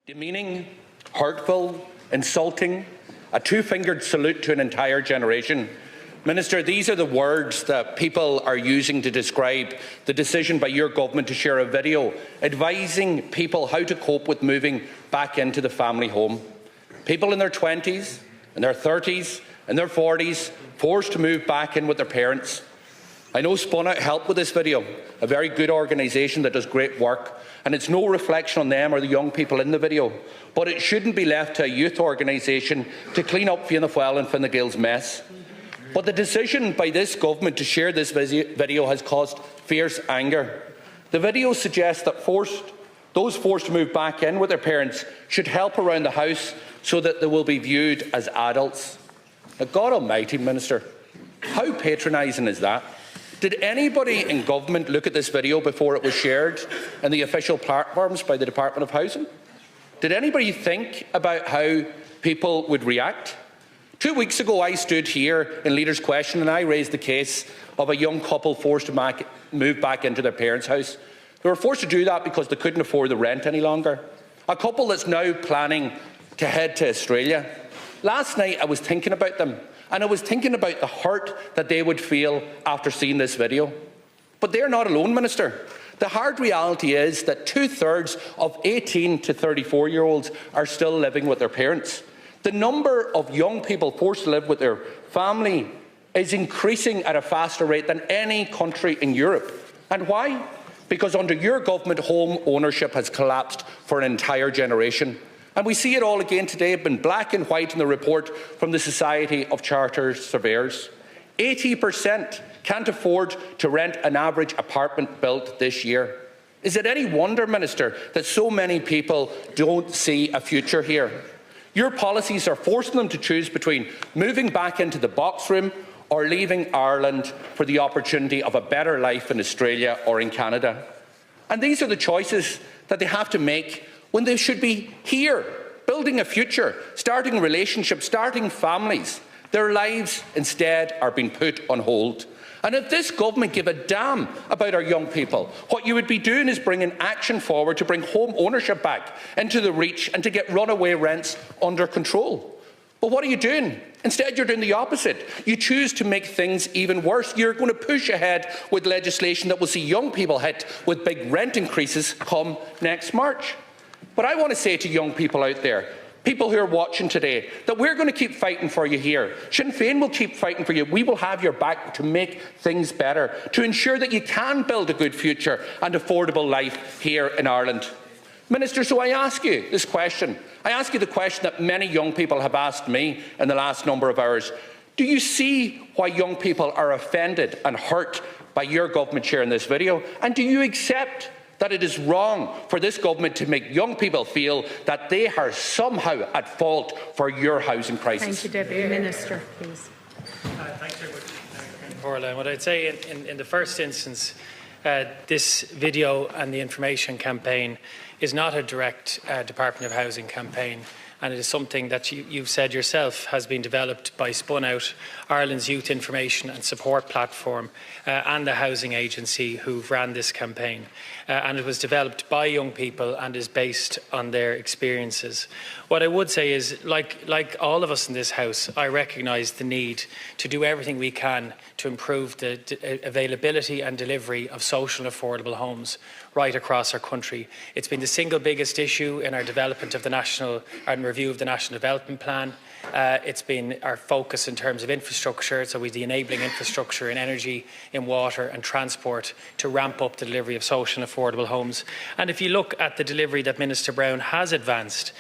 Demeaning, hurtful, insulting, a two-fingered salute to an entire generation. Minister, these are the words that people are using to describe the decision by your government to share a video advising people how to cope with moving back into the family home. People in their 20s, in their 30s, in their 40s, forced to move back in with their parents. I know Spun Out helped with this video, a very good organisation that does great work, and it's no reflection on them or the young people in the video, but it shouldn't be left to a youth organisation to clean up Fianna Fáil and Fine Gael's mess. But the decision by this government to share this video has caused fierce anger. The video suggests that those forced to move back in with their parents should help around the house so that they will be viewed as adults. Now, God Almighty, Minister, how patronising is that? Did anybody in government look at this video before it was shared in the official platforms by the Department of Housing? Did anybody think about how people would react? 2 weeks ago, I stood here in Leader's Question and I raised the case of a young couple forced to move back into their parents' house. They were forced to do that because they couldn't afford the rent any longer. A couple that's now planning to head to Australia. Last night, I was thinking about them. And I was thinking about the hurt that they would feel after seeing this video. But they're not alone, Minister. The hard reality is that 2/3 of 18 to 34-year-olds are still living with their parents. The number of young people forced to live with their family is increasing at a faster rate than any country in Europe. And why? Because under your government, home ownership has collapsed for an entire generation. And we see it all again today, in black and white in the report from the Society of Chartered Surveyors. 80% can't afford to rent an average apartment built this year. Is it any wonder, Minister, that so many people don't see a future here? Your policies are forcing them to choose between moving back into the box room or leaving Ireland for the opportunity of a better life in Australia or in Canada. And these are the choices that they have to make when they should be here, building a future, starting relationships, starting families. Their lives instead are being put on hold. And if this government gave a damn about our young people, what you would be doing is bringing action forward to bring home ownership back into the reach and to get runaway rents under control. But what are you doing? Instead, you're doing the opposite. You choose to make things even worse. You're going to push ahead with legislation that will see young people hit with big rent increases come next March. But I want to say to young people out there, people who are watching today, that we're going to keep fighting for you here. Sinn Féin will keep fighting for you. We will have your back to make things better, to ensure that you can build a good future and affordable life here in Ireland. Minister, so I ask you this question. I ask you the question that many young people have asked me in the last number of hours. Do you see why young people are offended and hurt by your government sharing this video? And do you accept that it is wrong for this government to make young people feel that they are somehow at fault for your housing crisis? Thank you, Deputy Minister, please. Thanks very much, Orla. What I'd say in the first instance, this video and the information campaign is not a direct Department of Housing campaign. And it is something that you've said yourself has been developed by Spun Out, Ireland's youth information and support platform, and the Housing Agency who've ran this campaign. And it was developed by young people and is based on their experiences. What I would say is, like all of us in this House, I recognise the need to do everything we can to improve the availability and delivery of social and affordable homes right across our country. It's been the single biggest issue in our development of the national and review of the National Development Plan. It's been our focus in terms of infrastructure, so with the enabling infrastructure in energy, in water and transport to ramp up the delivery of social and affordable homes. And if you look at the delivery that Minister Brown has advanced,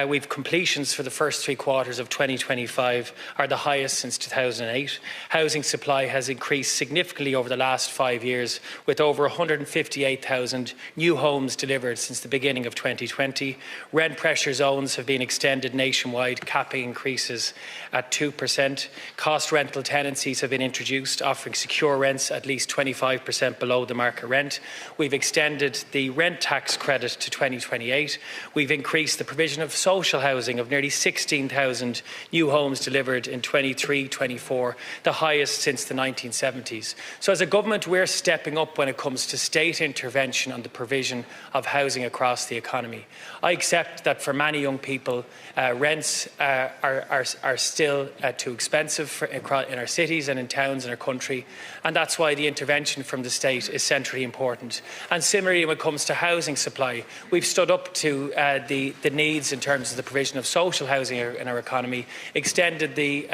we've completions for the first 3 quarters of 2025 are the highest since 2008. Housing supply has increased significantly over the last 5 years, with over 158,000 new homes delivered since the beginning of 2020. Rent pressure zones have been extended nationwide, capping increases at 2%. Cost rental tenancies have been introduced, offering secure rents at least 25% below the market rent. We've extended the rent tax credit to 2028. We've increased the provision of social housing of nearly 16,000 new homes delivered in 23-24, the highest since the 1970s. So as a government, we're stepping up when it comes to state intervention on the provision of housing across across the economy. I accept that for many young people, rents are still too expensive in our cities and in towns in our country, and that's why the intervention from the state is centrally important. And similarly, when it comes to housing supply, we've stood up to the needs in terms of the provision of social housing in our economy, extended the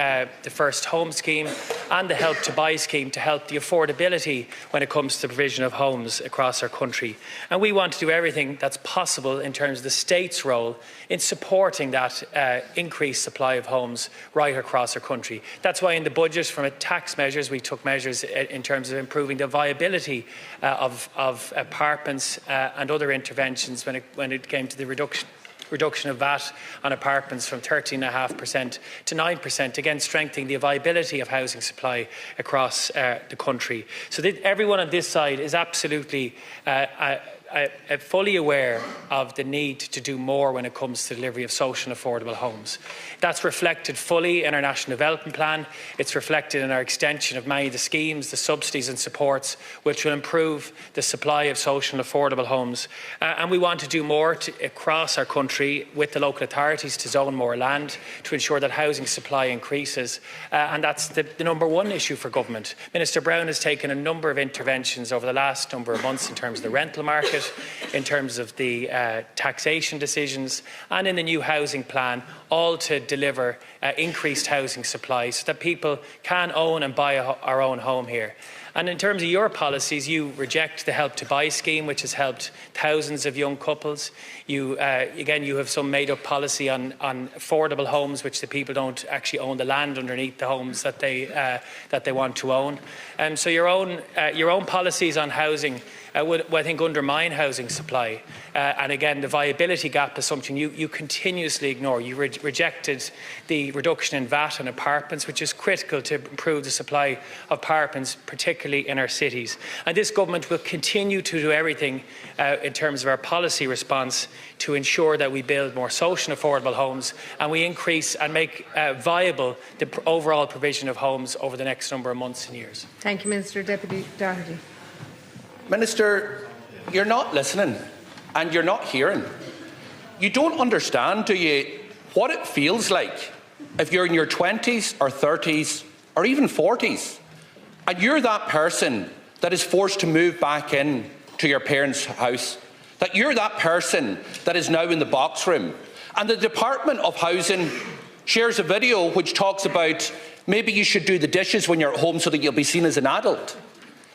First Home Scheme and the Help to Buy scheme to help the affordability when it comes to the provision of homes across our country. And we want to do everything that's possible in terms of the state's role in supporting that increased supply of homes right across our country. That's why in the budget, from tax measures, we took measures in terms of improving the viability of apartments and other interventions when it came to the reduction of VAT on apartments from 13.5% to 9%, again strengthening the viability of housing supply across the country. So that everyone on this side is absolutely fully aware of the need to do more when it comes to the delivery of social and affordable homes. That's reflected fully in our National Development Plan. It's reflected in our extension of many of the schemes, the subsidies and supports, which will improve the supply of social and affordable homes. And we want to do more across our country with the local authorities to zone more land to ensure that housing supply increases. And that's the number one issue for government. Minister Brown has taken a number of interventions over the last number of months in terms of the rental market, in terms of the taxation decisions and in the new housing plan, all to deliver increased housing supply so that people can own and buy our own home here. And in terms of your policies, you reject the Help to Buy scheme, which has helped thousands of young couples. You have some made-up policy on affordable homes, which the people don't actually own the land underneath the homes that they want to own. So your own policies on housing would, I think, undermine housing supply. And again, the viability gap is something you continuously ignore. You rejected the reduction in VAT on apartments, which is critical to improve the supply of apartments, particularly in our cities. And this government will continue to do everything in terms of our policy response to ensure that we build more social and affordable homes and we increase and make viable the overall provision of homes over the next number of months and years. Thank you, Minister. Deputy Doherty. Minister, you're not listening and you're not hearing. You don't understand, do you, what it feels like if you're in your 20s or 30s or even 40s and you're that person that is forced to move back in to your parents' house, that you're that person that is now in the box room, and the Department of Housing shares a video which talks about maybe you should do the dishes when you're at home so that you'll be seen as an adult.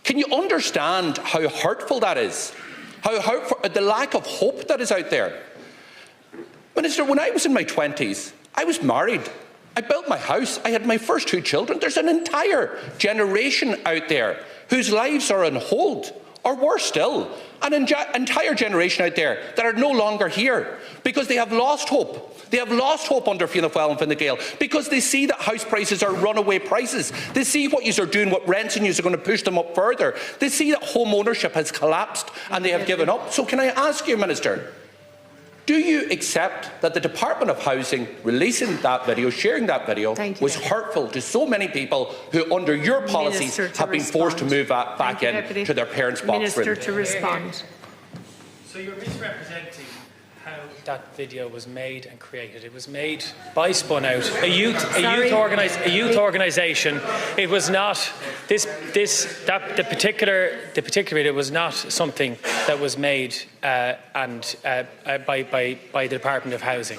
Can you understand how hurtful that is? How hurtful, the lack of hope that is out there? Minister, when I was in my 20s, I was married. I built my house. I had my first 2 children. There's an entire generation out there whose lives are on hold, or worse still, an entire generation out there that are no longer here because they have lost hope. They have lost hope under Fianna Fáil and Fine Gael because they see that house prices are runaway prices. They see what you are doing, what rents and you are going to push them up further. They see that home ownership has collapsed and they have given up. So can I ask you, Minister, do you accept that the Department of Housing releasing that video, sharing that video, was hurtful to so many people who, under your policies, have been forced to move back in to their parents' box room? Minister to respond. So you're misrepresenting how that video was made and created. It was made by Spun Out, a youth organisation. It was not the particular video was not something that was made by the Department of Housing.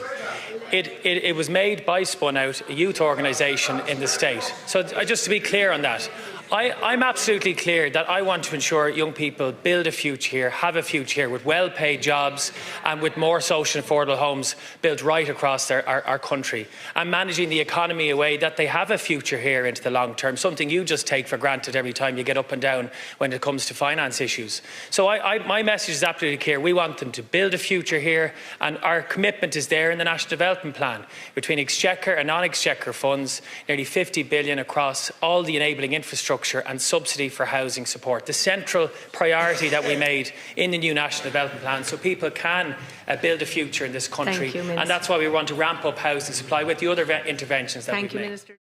It was made by Spun Out, a youth organisation in the state. So just to be clear on that. I'm absolutely clear that I want to ensure young people build a future here, have a future here with well-paid jobs and with more social and affordable homes built right across our country, and managing the economy in a way that they have a future here into the long term, something you just take for granted every time you get up and down when it comes to finance issues. So my message is absolutely clear. We want them to build a future here, and our commitment is there in the National Development Plan between Exchequer and non-Exchequer funds, nearly 50 billion across all the enabling infrastructure and subsidy for housing support, the central priority that we made in the new National Development Plan so people can build a future in this country. Thank you, and that's why we want to ramp up housing supply with the other interventions that we've made. Minister.